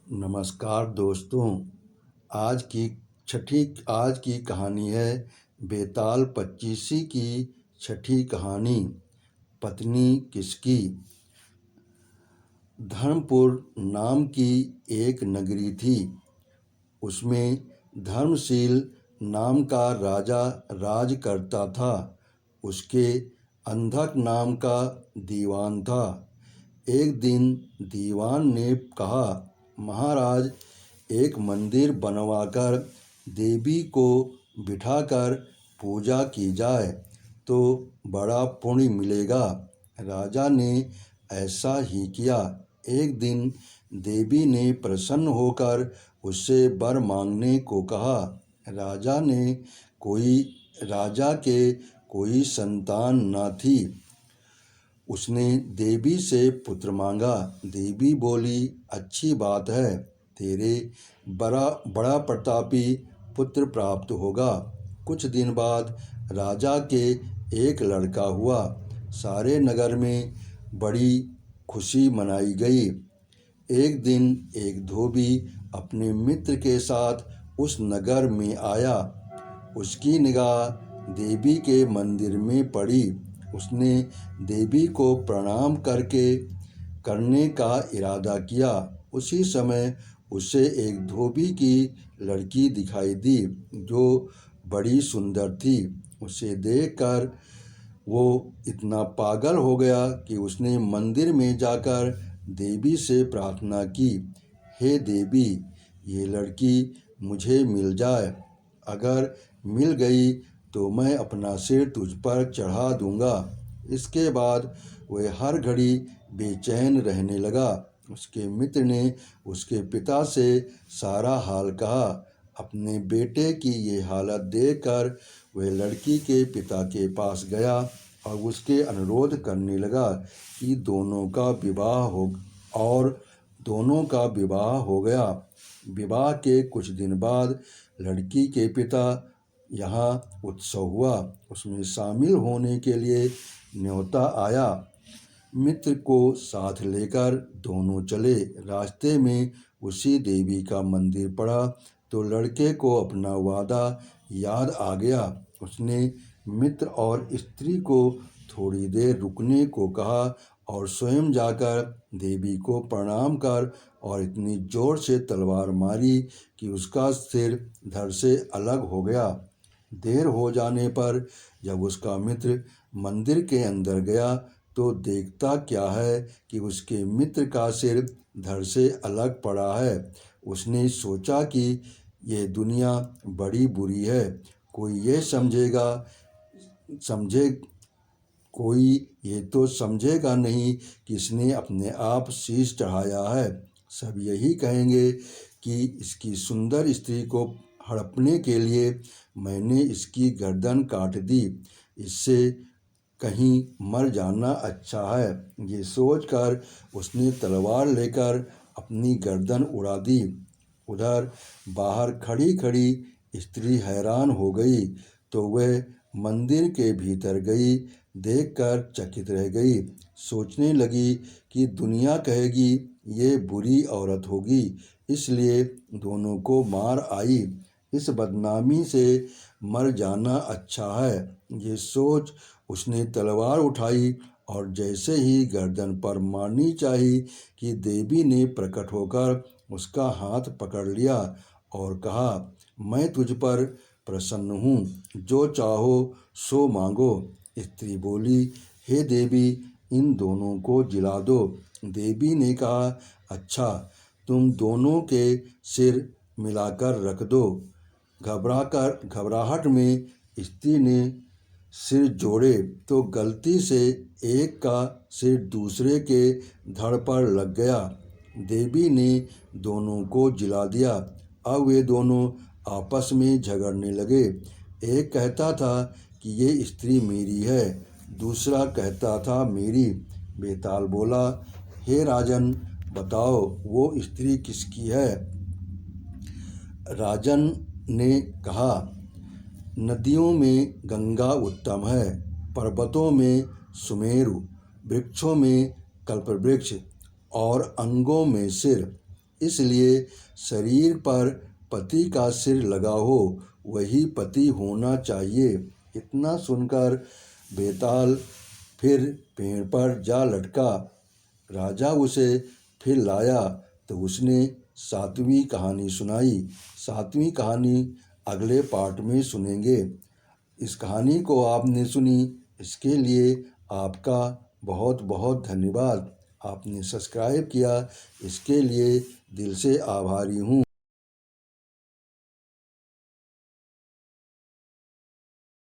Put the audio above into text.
नमस्कार दोस्तों। आज की कहानी है बेताल पच्चीसी की छठी कहानी, पत्नी किसकी। धर्मपुर नाम की एक नगरी थी। उसमें धर्मशील नाम का राजा राज करता था। उसके अंधक नाम का दीवान था। एक दिन दीवान ने कहा, महाराज, एक मंदिर बनवाकर देवी को बिठाकर पूजा की जाए तो बड़ा पुण्य मिलेगा। राजा ने ऐसा ही किया। एक दिन देवी ने प्रसन्न होकर उससे वर मांगने को कहा। राजा के कोई संतान न थी। उसने देवी से पुत्र मांगा। देवी बोली, अच्छी बात है, तेरे बड़ा प्रतापी पुत्र प्राप्त होगा। कुछ दिन बाद राजा के एक लड़का हुआ। सारे नगर में बड़ी खुशी मनाई गई। एक दिन एक धोबी अपने मित्र के साथ उस नगर में आया। उसकी निगाह देवी के मंदिर में पड़ी। उसने देवी को प्रणाम करने का इरादा किया। उसी समय उसे एक धोबी की लड़की दिखाई दी जो बड़ी सुंदर थी। उसे देखकर वो इतना पागल हो गया कि उसने मंदिर में जाकर देवी से प्रार्थना की, हे देवी, ये लड़की मुझे मिल जाए। अगर मिल गई तो मैं अपना सिर तुझ पर चढ़ा दूंगा। इसके बाद वह हर घड़ी बेचैन रहने लगा। उसके मित्र ने उसके पिता से सारा हाल कहा। अपने बेटे की ये हालत देखकर वह लड़की के पिता के पास गया और उसके अनुरोध करने लगा कि दोनों का विवाह हो गया। विवाह के कुछ दिन बाद लड़की के पिता यहाँ उत्सव हुआ। उसमें शामिल होने के लिए न्योता आया। मित्र को साथ लेकर दोनों चले। रास्ते में उसी देवी का मंदिर पड़ा तो लड़के को अपना वादा याद आ गया। उसने मित्र और स्त्री को थोड़ी देर रुकने को कहा और स्वयं जाकर देवी को प्रणाम कर और इतनी जोर से तलवार मारी कि उसका सिर धड़ से अलग हो गया। देर हो जाने पर जब उसका मित्र मंदिर के अंदर गया तो देखता क्या है कि उसके मित्र का सिर धड़ से अलग पड़ा है। उसने सोचा कि यह दुनिया बड़ी बुरी है। कोई ये तो समझेगा नहीं कि इसने अपने आप शीश चढ़ाया है। सब यही कहेंगे कि इसकी सुंदर स्त्री को हड़पने के लिए मैंने इसकी गर्दन काट दी। इससे कहीं मर जाना अच्छा है। ये सोचकर उसने तलवार लेकर अपनी गर्दन उड़ा दी। उधर बाहर खड़ी खड़ी स्त्री हैरान हो गई तो वह मंदिर के भीतर गई। देखकर चकित रह गई। सोचने लगी कि दुनिया कहेगी ये बुरी औरत होगी, इसलिए दोनों को मार आई। इस बदनामी से मर जाना अच्छा है। ये सोच उसने तलवार उठाई और जैसे ही गर्दन पर मारनी चाही कि देवी ने प्रकट होकर उसका हाथ पकड़ लिया और कहा, मैं तुझ पर प्रसन्न हूँ, जो चाहो सो मांगो। स्त्री बोली, हे देवी, इन दोनों को जिला दो। देवी ने कहा, अच्छा, तुम दोनों के सिर मिलाकर रख दो। घबराहट में स्त्री ने सिर जोड़े तो गलती से एक का सिर दूसरे के धड़ पर लग गया। देवी ने दोनों को जिला दिया। अब वे दोनों आपस में झगड़ने लगे। एक कहता था कि ये स्त्री मेरी है, दूसरा कहता था मेरी। बेताल बोला, हे राजन, बताओ वो स्त्री किसकी है। राजन ने कहा, नदियों में गंगा उत्तम है, पर्वतों में सुमेरु, वृक्षों में कल्पवृक्ष और अंगों में सिर। इसलिए शरीर पर पति का सिर लगा हो वही पति होना चाहिए। इतना सुनकर बेताल फिर पेड़ पर जा लटका। राजा उसे फिर लाया तो उसने 7वीं कहानी सुनाई। 7वीं कहानी अगले पार्ट में सुनेंगे। इस कहानी को आपने सुनी, इसके लिए आपका बहुत बहुत धन्यवाद। आपने सब्सक्राइब किया, इसके लिए दिल से आभारी हूँ।